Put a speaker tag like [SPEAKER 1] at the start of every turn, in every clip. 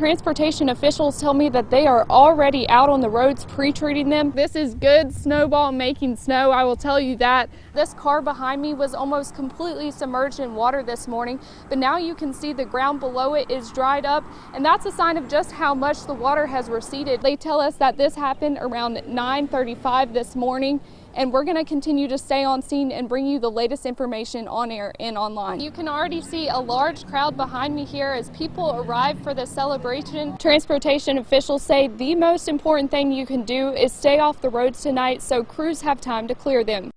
[SPEAKER 1] transportation officials tell me that they are already out on the roads pre-treating them. This is good snowball making snow, I will tell you that. This car behind me was almost completely submerged in water this morning, but now you can see the ground below it is dried up, and that's a sign of just how much the water has receded. They tell us that this happened around 9:35 this morning, and we're going to continue to stay on scene and bring you the latest information on air and online. You can already see a large crowd behind me here as people arrive for the celebration. Transportation officials say the most important thing you can do is stay off the roads tonight so crews have time to clear them.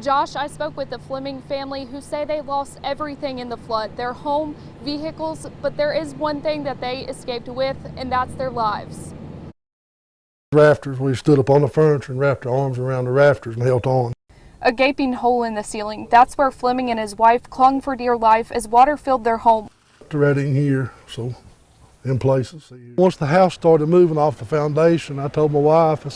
[SPEAKER 1] Josh, I spoke with the Fleming family who say they lost everything in the flood, their home, vehicles, but there is one thing that they escaped with, and that's their lives.
[SPEAKER 2] Rafters, we stood up on the furniture and wrapped our arms around the rafters and held on.
[SPEAKER 1] A gaping hole in the ceiling, that's where Fleming and his wife clung for dear life as water filled their home.
[SPEAKER 2] Right in here, so in places. Once the house started moving off the foundation, I told my wife, I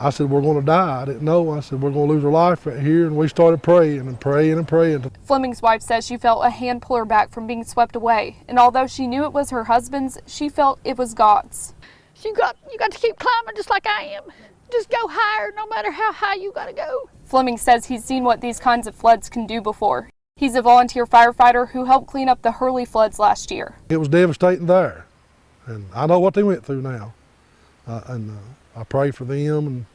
[SPEAKER 2] said, we're going to die. I didn't know. I said, we're going to lose our life right here. And we started praying and praying and praying.
[SPEAKER 1] Fleming's wife says she felt a hand pull her back from being swept away. And although she knew it was her husband's, she felt it was God's.
[SPEAKER 3] You got to keep climbing just like I am. Just go higher no matter how high you got to go.
[SPEAKER 1] Fleming says he's seen what these kinds of floods can do before. He's a volunteer firefighter who helped clean up the Hurley floods last year.
[SPEAKER 2] It was devastating there. And I know what they went through now. I pray for them and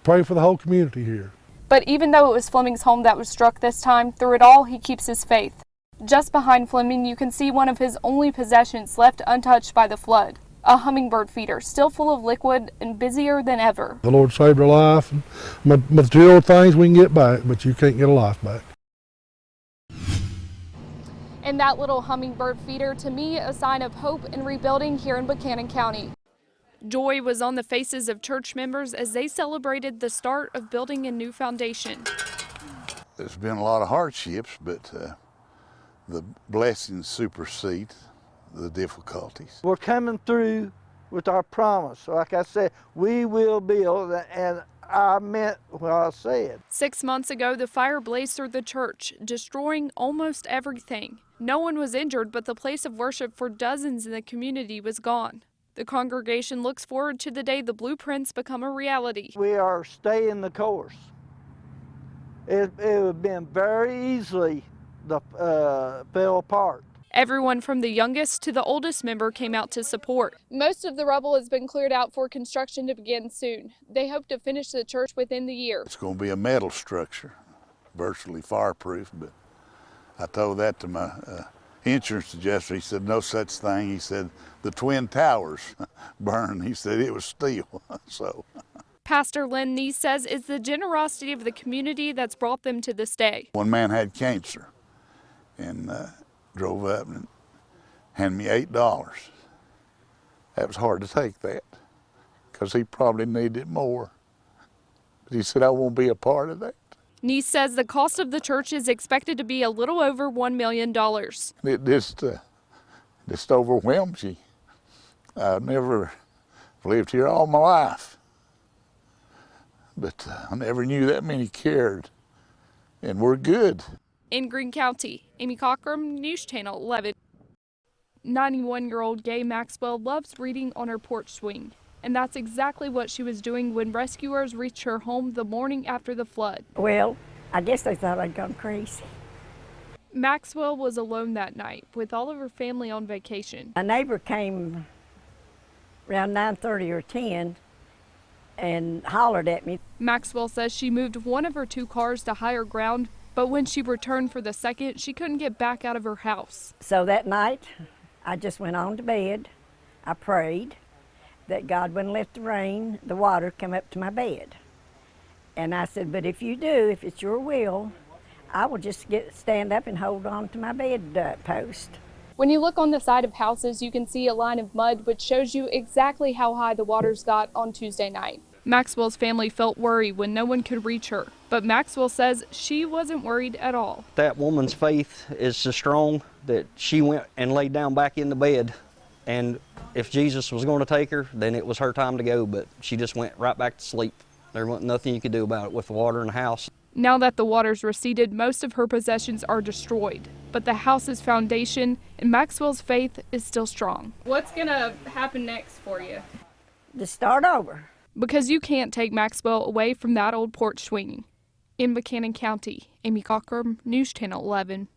[SPEAKER 2] pray for the whole community here.
[SPEAKER 1] But even though it was Fleming's home that was struck this time, through it all, he keeps his faith. Just behind Fleming, you can see one of his only possessions left untouched by the flood. A hummingbird feeder, still full of liquid and busier than ever.
[SPEAKER 2] The Lord saved our life. And material things we can get back, but you can't get a life back.
[SPEAKER 1] And that little hummingbird feeder, to me, a sign of hope and rebuilding here in Buchanan County. Joy was on the faces of church members as they celebrated the start of building a new foundation.
[SPEAKER 4] There's been a lot of hardships, but the blessings supersede the difficulties.
[SPEAKER 5] We're coming through with our promise. Like I said, we will build, and I meant what I said.
[SPEAKER 1] 6 months ago, the fire blazed through the church, destroying almost everything. No one was injured, but the place of worship for dozens in the community was gone. The congregation looks forward to the day the blueprints become a reality.
[SPEAKER 5] We are staying the course. It would have been very easily fell apart.
[SPEAKER 1] Everyone from the youngest to the oldest member came out to support. Most of the rubble has been cleared out for construction to begin soon. They hope to finish the church within the year.
[SPEAKER 4] It's going to be a metal structure, virtually fireproof, but I told that to my insurance adjuster. He said, no such thing. He said, the Twin Towers burned. He said it was steel. So.
[SPEAKER 1] Pastor Lynn Neese says it's the generosity of the community that's brought them to this day.
[SPEAKER 4] One man had cancer and drove up and handed me $8. That was hard to take that because he probably needed it more. But he said, I won't be a part of that.
[SPEAKER 1] Neese says the cost of the church is expected to be a little over $1 million.
[SPEAKER 4] It just overwhelms you. I've never lived here all my life, but I never knew that many cared, and we're good.
[SPEAKER 1] In Greene County, Amy Cockerham, News Channel 11. 91-year-old Gay Maxwell loves reading on her porch swing, and that's exactly what she was doing when rescuers reached her home the morning after the flood.
[SPEAKER 3] Well, I guess they thought I'd gone crazy.
[SPEAKER 1] Maxwell was alone that night with all of her family on vacation.
[SPEAKER 3] A neighbor came around 9:30 or 10 and hollered at me.
[SPEAKER 1] Maxwell says she moved one of her 2 cars to higher ground, but when she returned for the second, she couldn't get back out of her house.
[SPEAKER 3] So that night, I just went on to bed. I prayed that God wouldn't let the water come up to my bed. And I said, but if you do, if it's your will, I will just stand up and hold on to my bed post.
[SPEAKER 1] When you look on the side of houses, you can see a line of mud which shows you exactly how high the waters got on Tuesday night. Maxwell's family felt worried when no one could reach her, but Maxwell says she wasn't worried at all.
[SPEAKER 6] That woman's faith is so strong that she went and laid down back in the bed, and if Jesus was going to take her, then it was her time to go, but she just went right back to sleep. There wasn't nothing you could do about it with the water in the house.
[SPEAKER 1] Now that the waters receded, most of her possessions are destroyed, but the house's foundation and Maxwell's faith is still strong. What's going to happen next for you?
[SPEAKER 3] To start over.
[SPEAKER 1] Because you can't take Maxwell away from that old porch swinging. In Buchanan County, Amy Cockerham, News Channel 11.